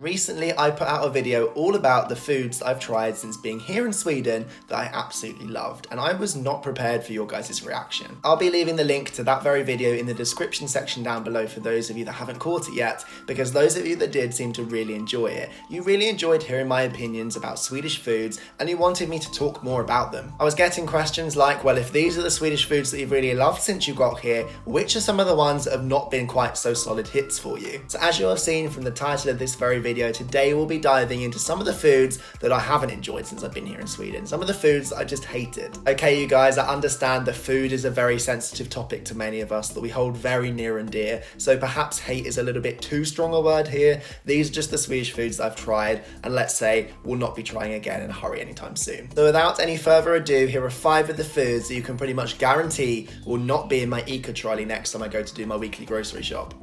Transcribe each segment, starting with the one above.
Recently, I put out a video all about the foods that I've tried since being here in Sweden that I absolutely loved, and I was not prepared for your guys' reaction. I'll be leaving the link to that very video in the description section down below for those of you that haven't caught it yet, because those of you that did seem to really enjoy it. You really enjoyed hearing my opinions about Swedish foods, and you wanted me to talk more about them. I was getting questions like, well, if these are the Swedish foods that you've really loved since you got here, which are some of the ones that have not been quite so solid hits for you? So as you'll have seen from the title of this very video, today we'll be diving into some of the foods that I haven't enjoyed since I've been here in Sweden, some of the foods that I just hated. Okay, you guys, I understand that food is a very sensitive topic to many of us that we hold very near and dear, so perhaps hate is a little bit too strong a word here. These are just the Swedish foods that I've tried, and let's say will not be trying again in a hurry anytime soon. So without any further ado, here are 5 of the foods that you can pretty much guarantee will not be in my eco trolley next time I go to do my weekly grocery shop.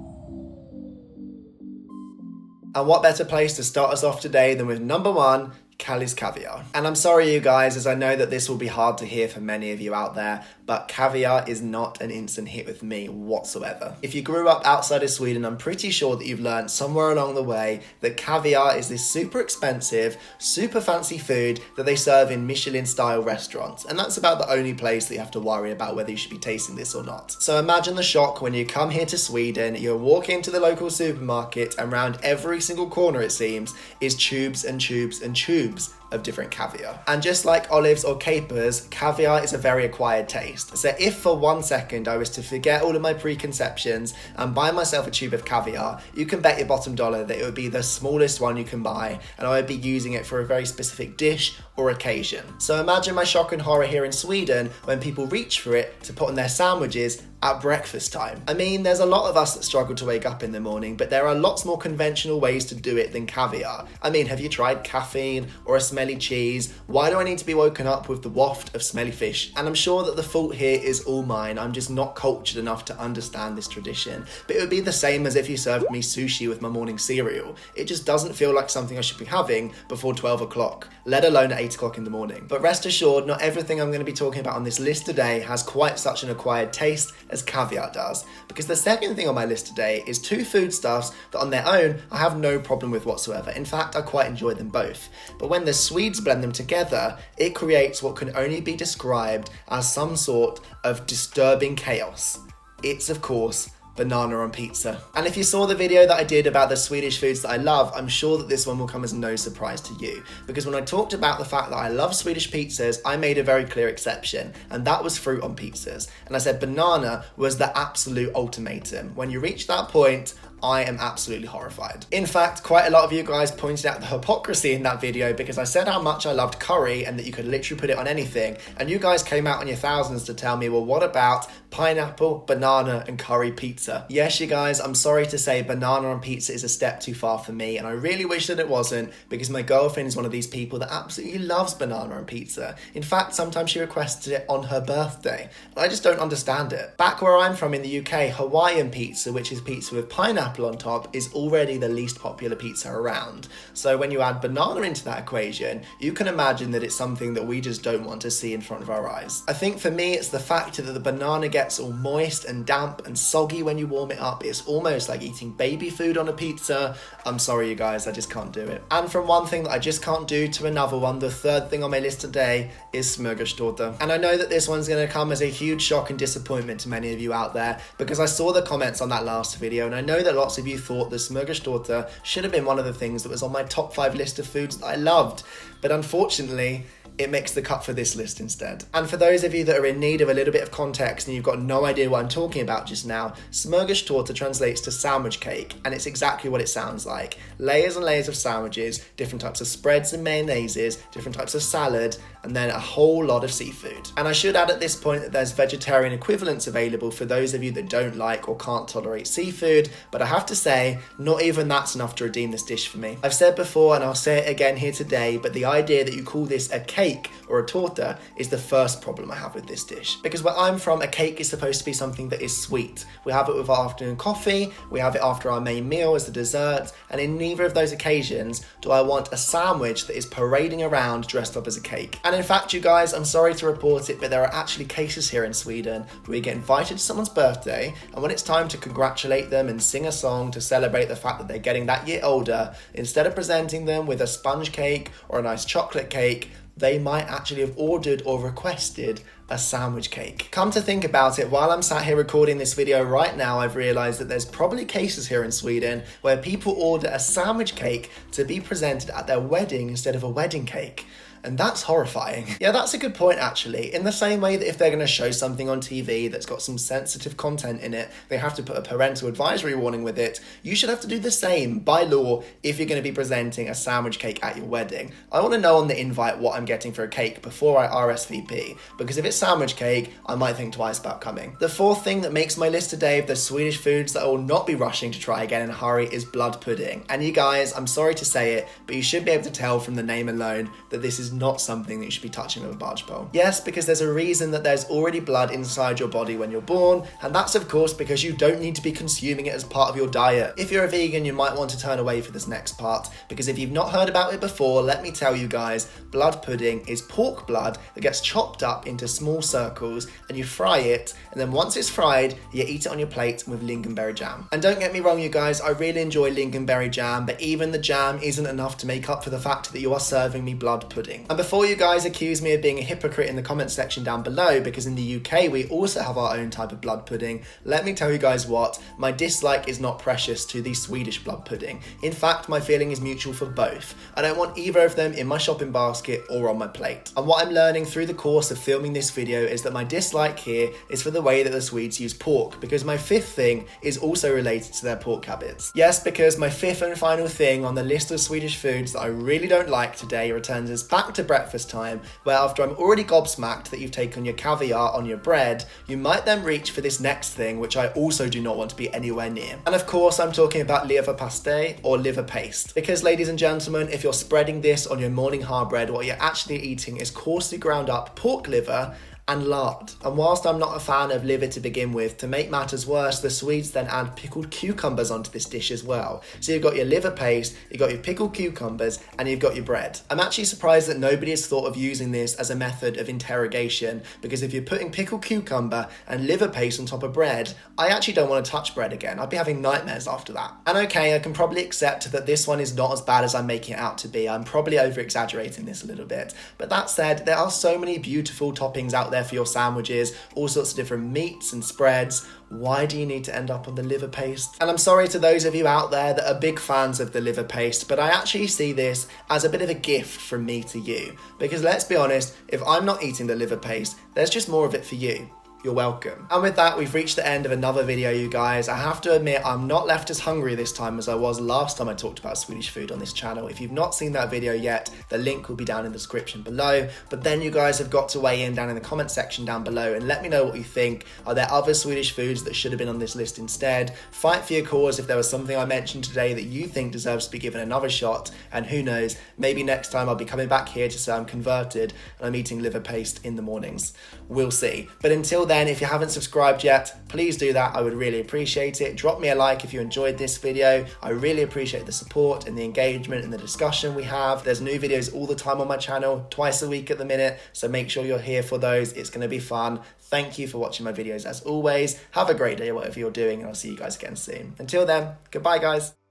And what better place to start us off today than with number 1, Cali's Caviar. And I'm sorry you guys, as I know that this will be hard to hear for many of you out there, but caviar is not an instant hit with me whatsoever. If you grew up outside of Sweden, I'm pretty sure that you've learned somewhere along the way that caviar is this super expensive, super fancy food that they serve in Michelin-style restaurants, and that's about the only place that you have to worry about whether you should be tasting this or not. So imagine the shock when you come here to Sweden, you're walking into the local supermarket, and around every single corner, it seems, is tubes and tubes and tubes of different caviar. And just like olives or capers, caviar is a very acquired taste. So if for 1 second I was to forget all of my preconceptions and buy myself a tube of caviar, you can bet your bottom dollar that it would be the smallest one you can buy, and I would be using it for a very specific dish or occasion. So imagine my shock and horror here in Sweden when people reach for it to put on their sandwiches at breakfast time. I mean, there's a lot of us that struggle to wake up in the morning, but there are lots more conventional ways to do it than caviar. I mean, have you tried caffeine or a smelly cheese? Why do I need to be woken up with the waft of smelly fish? And I'm sure that the fault here is all mine. I'm just not cultured enough to understand this tradition. But it would be the same as if you served me sushi with my morning cereal. It just doesn't feel like something I should be having before 12 o'clock, let alone at 8 o'clock in the morning. But rest assured, not everything I'm going to be talking about on this list today has quite such an acquired taste as caviar does, because the second thing on my list today is 2 foodstuffs that on their own I have no problem with whatsoever. In fact, I quite enjoy them both. But when the Swedes blend them together, it creates what can only be described as some sort of disturbing chaos. It's, of course, banana on pizza. And if you saw the video that I did about the Swedish foods that I love, I'm sure that this one will come as no surprise to you. Because when I talked about the fact that I love Swedish pizzas, I made a very clear exception, and that was fruit on pizzas. And I said banana was the absolute ultimatum. When you reach that point, I am absolutely horrified. In fact, quite a lot of you guys pointed out the hypocrisy in that video because I said how much I loved curry and that you could literally put it on anything, and you guys came out on your thousands to tell me, well, what about pineapple, banana, and curry pizza? Yes, you guys, I'm sorry to say banana on pizza is a step too far for me, and I really wish that it wasn't, because my girlfriend is one of these people that absolutely loves banana on pizza. In fact, sometimes she requested it on her birthday. I just don't understand it. Back where I'm from in the UK, Hawaiian pizza, which is pizza with pineapple on top, is already the least popular pizza around. So when you add banana into that equation, you can imagine that it's something that we just don't want to see in front of our eyes. I think for me, it's the fact that the banana gets all moist and damp and soggy when you warm it up. It's almost like eating baby food on a pizza. I'm sorry, you guys, I just can't do it. And from one thing that I just can't do to another one, the third thing on my list today is smörgåstårta. And I know that this one's going to come as a huge shock and disappointment to many of you out there, because I saw the comments on that last video, and I know that lots of you thought the smörgåstårta should have been one of the things that was on my top 5 list of foods that I loved, but unfortunately, it makes the cut for this list instead. And for those of you that are in need of a little bit of context and you've got no idea what I'm talking about just now, smörgåstårta translates to sandwich cake, and it's exactly what it sounds like. Layers and layers of sandwiches, different types of spreads and mayonnaises, different types of salad, and then a whole lot of seafood. And I should add at this point that there's vegetarian equivalents available for those of you that don't like or can't tolerate seafood, but I have to say, not even that's enough to redeem this dish for me. I've said before, and I'll say it again here today, but the idea that you call this a cake or a torta is the first problem I have with this dish. Because where I'm from, a cake is supposed to be something that is sweet. We have it with our afternoon coffee, we have it after our main meal as the dessert, and in neither of those occasions do I want a sandwich that is parading around dressed up as a cake. And in fact, you guys, I'm sorry to report it, but there are actually cases here in Sweden where we get invited to someone's birthday, and when it's time to congratulate them and sing a song to celebrate the fact that they're getting that year older, instead of presenting them with a sponge cake or a nice chocolate cake, they might actually have ordered or requested a sandwich cake. Come to think about it, while I'm sat here recording this video right now, I've realised that there's probably cases here in Sweden where people order a sandwich cake to be presented at their wedding instead of a wedding cake. And that's horrifying. Yeah, that's a good point actually. In the same way that if they're going to show something on TV that's got some sensitive content in it, they have to put a parental advisory warning with it, you should have to do the same by law if you're going to be presenting a sandwich cake at your wedding. I want to know on the invite what I'm getting for a cake before I RSVP, because if it's sandwich cake, I might think twice about coming. The fourth thing that makes my list today of the Swedish foods that I will not be rushing to try again in a hurry is blood pudding. And you guys, I'm sorry to say it, but you should be able to tell from the name alone that this is not something that you should be touching with a barge pole. Yes, because there's a reason that there's already blood inside your body when you're born, and that's of course because you don't need to be consuming it as part of your diet. If you're a vegan, you might want to turn away for this next part, because if you've not heard about it before, let me tell you guys, blood pudding is pork blood that gets chopped up into small circles and you fry it, and then once it's fried, you eat it on your plate with lingonberry jam. And don't get me wrong, you guys, I really enjoy lingonberry jam, but even the jam isn't enough to make up for the fact that you are serving me blood pudding. And before you guys accuse me of being a hypocrite in the comment section down below, because in the UK we also have our own type of blood pudding, let me tell you guys what, my dislike is not precious to the Swedish blood pudding. In fact, my feeling is mutual for both. I don't want either of them in my shopping basket or on my plate. And what I'm learning through the course of filming this video is that my dislike here is for the way that the Swedes use pork, because my fifth thing is also related to their pork habits. Yes, because my fifth and final thing on the list of Swedish foods that I really don't like today returns us back to breakfast time, where after I'm already gobsmacked that you've taken your caviar on your bread, you might then reach for this next thing, which I also do not want to be anywhere near. And of course, I'm talking about leverpastej or liver paste. Because ladies and gentlemen, if you're spreading this on your morning hard bread, what you're actually eating is coarsely ground up pork liver and lard. And whilst I'm not a fan of liver to begin with, to make matters worse, the Swedes then add pickled cucumbers onto this dish as well. So you've got your liver paste, you've got your pickled cucumbers, and you've got your bread. I'm actually surprised that nobody has thought of using this as a method of interrogation, because if you're putting pickled cucumber and liver paste on top of bread, I actually don't want to touch bread again. I'd be having nightmares after that. And okay, I can probably accept that this one is not as bad as I'm making it out to be. I'm probably over-exaggerating this a little bit. But that said, there are so many beautiful toppings out there for your sandwiches, all sorts of different meats and spreads. Why do you need to end up on the liver paste? And I'm sorry to those of you out there that are big fans of the liver paste, but I actually see this as a bit of a gift from me to you. Because let's be honest, if I'm not eating the liver paste, there's just more of it for you. You're welcome. And with that, we've reached the end of another video, you guys. I have to admit, I'm not left as hungry this time as I was last time I talked about Swedish food on this channel. If you've not seen that video yet, the link will be down in the description below. But then you guys have got to weigh in down in the comment section down below and let me know what you think. Are there other Swedish foods that should have been on this list instead? Fight for your cause if there was something I mentioned today that you think deserves to be given another shot. And who knows, maybe next time I'll be coming back here to say I'm converted and I'm eating liver paste in the mornings. We'll see. But until then, if you haven't subscribed yet, please do that. I would really appreciate it. Drop me a like if you enjoyed this video. I really appreciate the support and the engagement and the discussion we have. There's new videos all the time on my channel, twice a week at the minute, so make sure you're here for those. It's going to be fun. Thank you for watching my videos as always. Have a great day, whatever you're doing, and I'll see you guys again soon. Until then, goodbye guys.